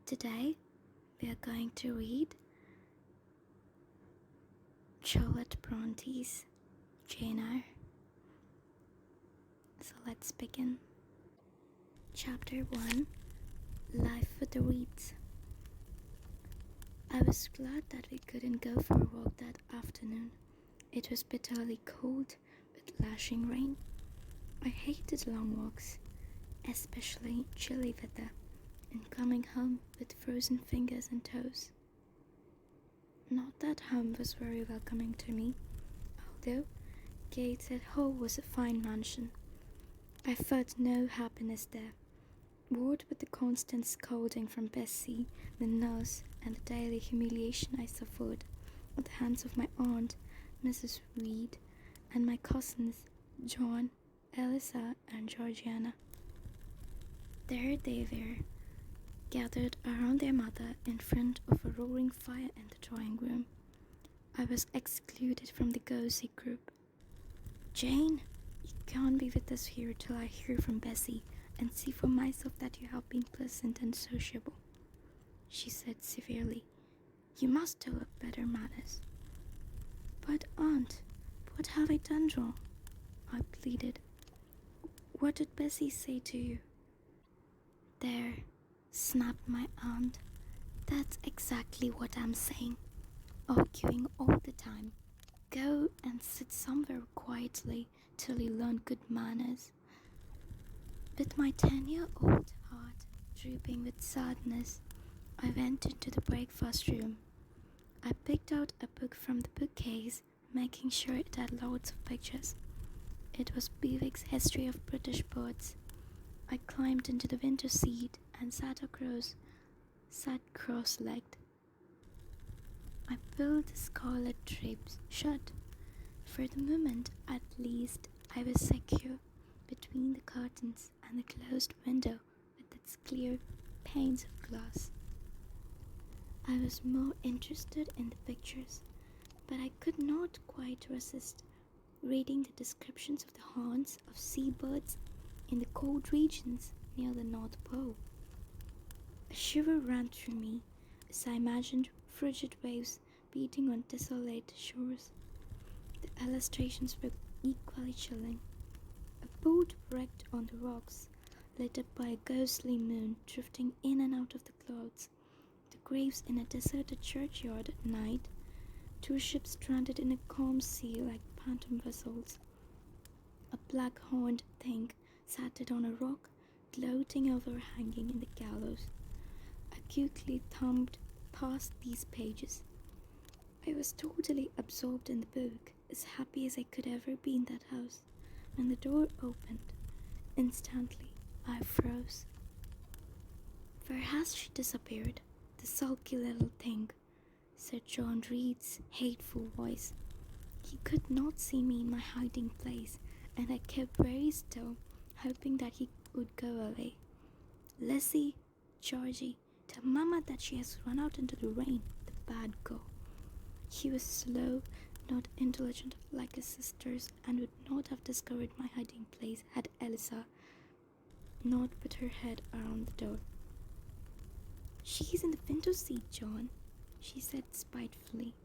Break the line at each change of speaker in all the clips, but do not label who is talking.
Today, we are going to read Charlotte Bronte's Jane Eyre. So let's begin. Chapter 1, Life with the Reeds. I was glad that we couldn't go for a walk that afternoon. It was bitterly cold with lashing rain. I hated long walks, especially chilly weather, and coming home with frozen fingers and toes. Not that home was very welcoming to me, although Gateshead Hall was a fine mansion. I felt no happiness there. Bored with the constant scolding from Bessie, the nurse, and the daily humiliation I suffered at the hands of my aunt, Mrs. Reed, and my cousins, John, Eliza, and Georgiana. There they were, gathered around their mother in front of a roaring fire in the drawing room. I was excluded from the cozy group. "Jane, you can't be with us here till I hear from Bessie and see for myself that you have been pleasant and sociable," she said severely. "You must develop better manners." "But aunt, what have I done wrong?" I pleaded. "What did Bessie say to you?" "There," snapped my aunt. "That's exactly what I'm saying. Arguing all the time. Go and sit somewhere quietly till you learn good manners." With my 10-year-old heart drooping with sadness, I went into the breakfast room. I picked out a book from the bookcase, making sure it had lots of pictures. It was Bewick's History of British Birds. I climbed into the window seat and sat cross-legged. I pulled the scarlet drapes shut. For the moment, at least, I was secure between the curtains and the closed window with its clear panes of glass. I was more interested in the pictures, but I could not quite resist reading the descriptions of the haunts of seabirds in the cold regions near the North Pole. A shiver ran through me as I imagined frigid waves beating on desolate shores. The illustrations were equally chilling. A boat wrecked on the rocks, lit up by a ghostly moon drifting in and out of the clouds. The graves in a deserted churchyard at night. Two ships stranded in a calm sea like phantom vessels. A black-horned thing sat on a rock, gloating overhanging in the gallows. I quickly thumbed past these pages. I was totally absorbed in the book, as happy as I could ever be in that house, when the door opened. Instantly, I froze. "Where has she disappeared, the sulky little thing?" said John Reed's hateful voice. He could not see me in my hiding place, and I kept very still, hoping that he would go away. "Lizzie, Georgie, tell Mama that she has run out into the rain, the bad girl." He was slow, not intelligent like his sisters, and would not have discovered my hiding place had Eliza not put her head around the door. "She's in the window seat, John," she said spitefully.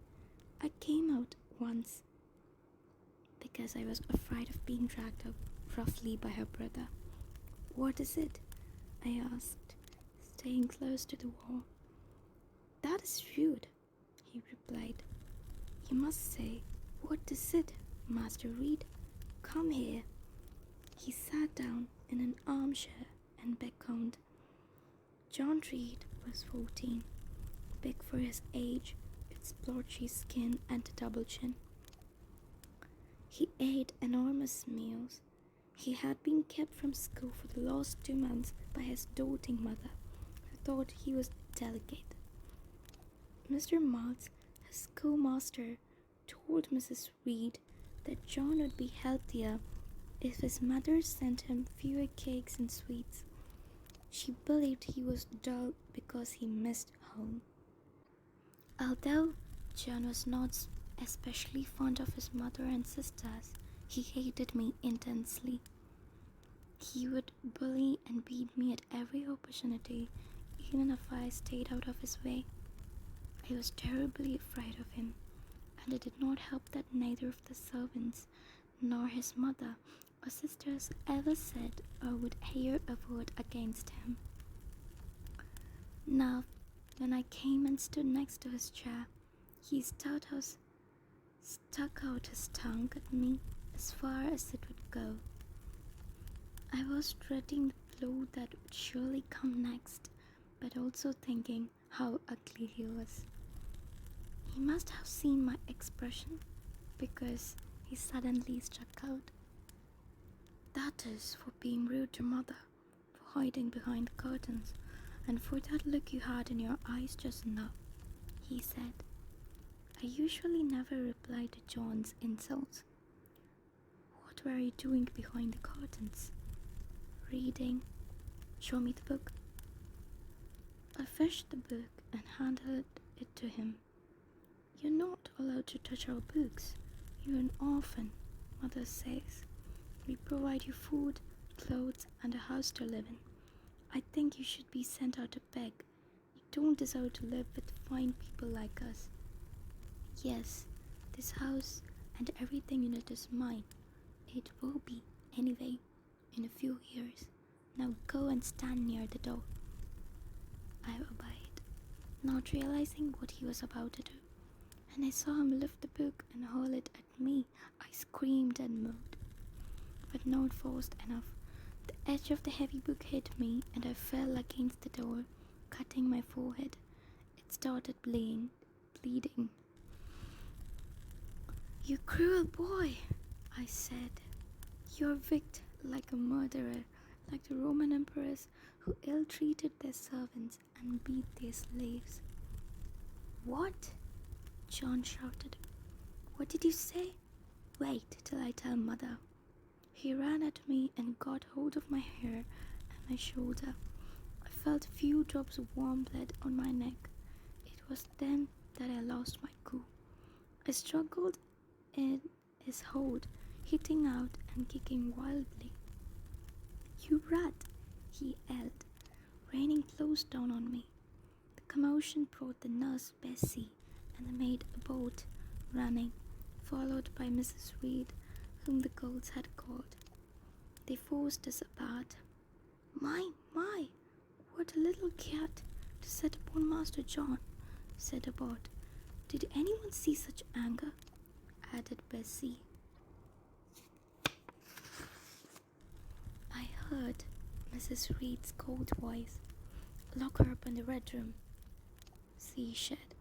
"I came out once because I was afraid of being dragged out roughly by her brother." "What is it?" I asked, staying close to the wall. "That is rude," he replied. "You must say, 'What is it, Master Reed? Come here.'" He sat down in an armchair and beckoned. John Reed was 14, big for his age, with splotchy skin and a double chin. He ate enormous meals. He had been kept from school for the last 2 months by his doting mother, who thought he was delicate. Mr. Maltz, his schoolmaster, told Mrs. Reed that John would be healthier if his mother sent him fewer cakes and sweets. She believed he was dull because he missed home. Although John was not especially fond of his mother and sisters, he hated me intensely. He would bully and beat me at every opportunity, even if I stayed out of his way. I was terribly afraid of him, and it did not help that neither of the servants, nor his mother or sisters ever said or would hear a word against him. Now, when I came and stood next to his chair, he stuck out his tongue at me as far as it would go. I was dreading the blow that would surely come next, but also thinking how ugly he was. He must have seen my expression, because he suddenly struck out. "That is for being rude to mother, for hiding behind curtains, and for that look you had in your eyes just now," he said. I usually never replied to John's insults. "What were you doing behind the curtains?" "Reading." "Show me the book." I fetched the book and handed it to him. "You're not allowed to touch our books. You're an orphan, mother says. We provide you food, clothes, and a house to live in. I think you should be sent out to beg. You don't deserve to live with fine people like us." "Yes, this house and everything in it is mine. It will be, anyway, in a few years. Now go and stand near the door." I obeyed, not realizing what he was about to do. When I saw him lift the book and hurl it at me, I screamed and moved, but not fast enough. The edge of the heavy book hit me, and I fell against the door, cutting my forehead. It started bleeding. "You cruel boy," I said. "You're wicked like a murderer, like the Roman emperors who ill-treated their servants and beat their slaves." "What?" John shouted. "What did you say? Wait till I tell mother." He ran at me and got hold of my hair and my shoulder. I felt a few drops of warm blood on my neck. It was then that I lost my cool. I struggled in his hold, hitting out and kicking wildly. "You rat!" he yelled, raining close down on me. The commotion brought the nurse Bessie and the maid Abbott running, followed by Mrs. Reed, whom the girls had called. They forced us apart. My, what a little cat to set upon Master John," said Abbott. "Did anyone see such anger?" added Bessie. I heard Mrs. Reed's cold voice. "Lock her up in the red room," she said.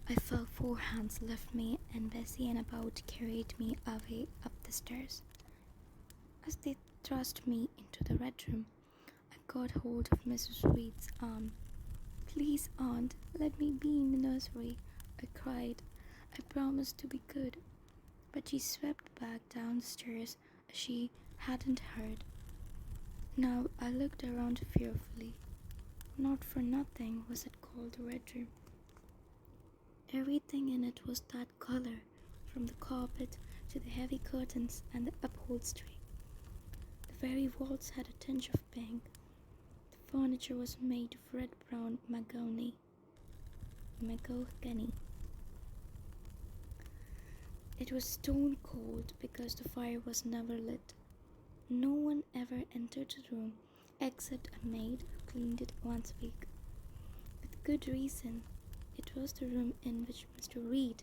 I felt 4 hands lift me, and Bessie and Abbott carried me away up the stairs. As they thrust me into the red room, I got hold of Mrs. Reed's arm. "Please, Aunt, let me be in the nursery," I cried. I promised to be good. But she swept back down the stairs as she hadn't heard. Now I looked around fearfully. Not for nothing was it called the red room. Everything in it was that color, from the carpet to the heavy curtains and the upholstery. The very walls had a tinge of pink. The furniture was made of red-brown mahogany. It was stone cold because the fire was never lit. No one ever entered the room except a maid who cleaned it once a week. With good reason. It was the room in which Mr. Reed,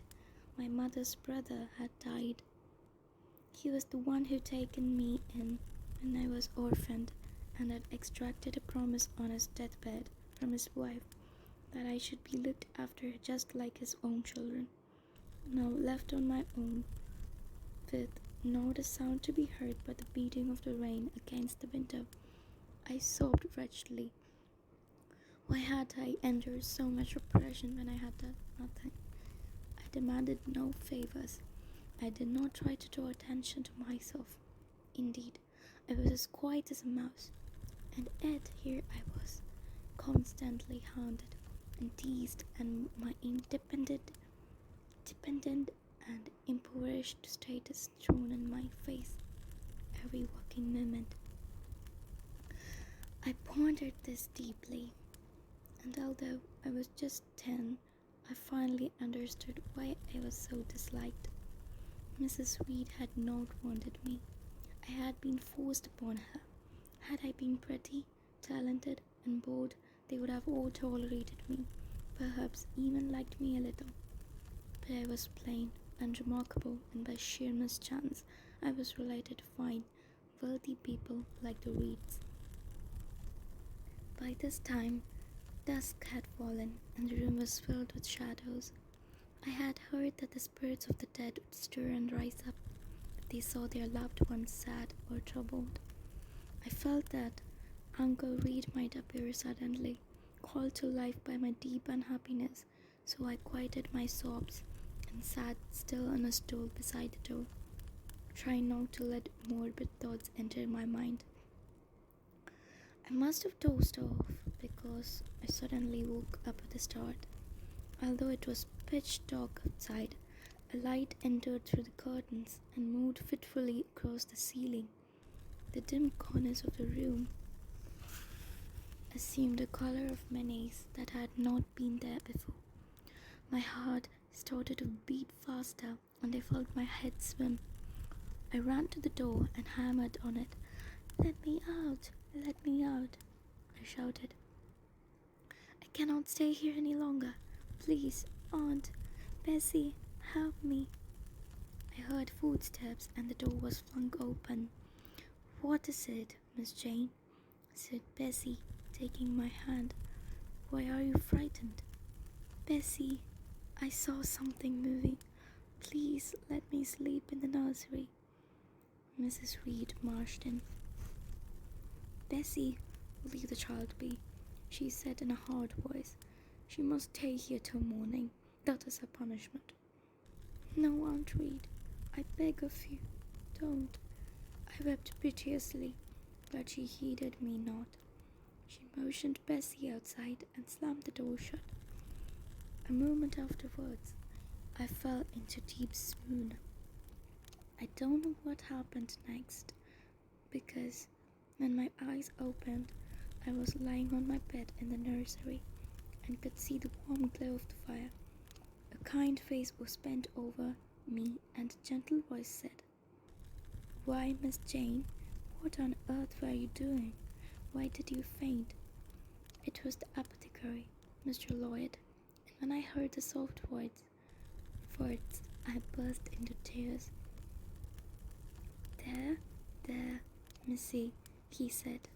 my mother's brother, had died. He was the one who taken me in when I was orphaned and had extracted a promise on his deathbed from his wife that I should be looked after just like his own children. Now left on my own, with not a sound to be heard but the beating of the rain against the window, I sobbed wretchedly. Why had I endured so much oppression when I had done nothing? I demanded no favors. I did not try to draw attention to myself. Indeed, I was as quiet as a mouse. And yet here I was, constantly hounded and teased, and my dependent and impoverished status thrown in my face every waking moment. I pondered this deeply, and although I was just 10, I finally understood why I was so disliked. Mrs. Reed had not wanted me. I had been forced upon her. Had I been pretty, talented, and bold, they would have all tolerated me, perhaps even liked me a little. But I was plain, unremarkable, and by sheer mischance, I was related to fine, wealthy people like the Reeds. By this time, dusk had fallen, and the room was filled with shadows. I had heard that the spirits of the dead would stir and rise up if they saw their loved ones sad or troubled. I felt that Uncle Reed might appear suddenly, called to life by my deep unhappiness, so I quieted my sobs and sat still on a stool beside the door, trying not to let morbid thoughts enter my mind. I must have dozed off because I suddenly woke up with a start. Although it was pitch dark outside, a light entered through the curtains and moved fitfully across the ceiling. The dim corners of the room assumed a color of menace that had not been there before. My heart started to beat faster, and I felt my head swim. I ran to the door and hammered on it. "Let me out! Let me out!" I shouted. "I cannot stay here any longer. Please, Aunt, Bessie, help me." I heard footsteps and the door was flung open. "What is it, Miss Jane?" said Bessie, taking my hand. "Why are you frightened?" "Bessie, I saw something moving. Please let me sleep in the nursery." Mrs. Reed marched in. "Bessie, leave the child be," she said in a hard voice. "She must stay here till morning. That is her punishment." "No, Aunt Reed, I beg of you, don't." I wept piteously, but she heeded me not. She motioned Bessie outside and slammed the door shut. A moment afterwards, I fell into deep swoon. I don't know what happened next, because when my eyes opened, I was lying on my bed in the nursery and could see the warm glow of the fire. A kind face was bent over me and a gentle voice said, "Why, Miss Jane, what on earth were you doing? Why did you faint?" It was the apothecary, Mr. Lloyd, and when I heard the soft words, I burst into tears. There, Missy," he said,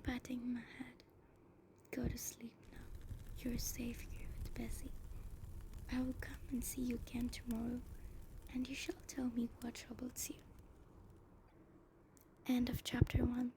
patting my head. "Go to sleep now. You're safe here with Bessie. I will come and see you again tomorrow, and you shall tell me what troubles you." End of chapter 1.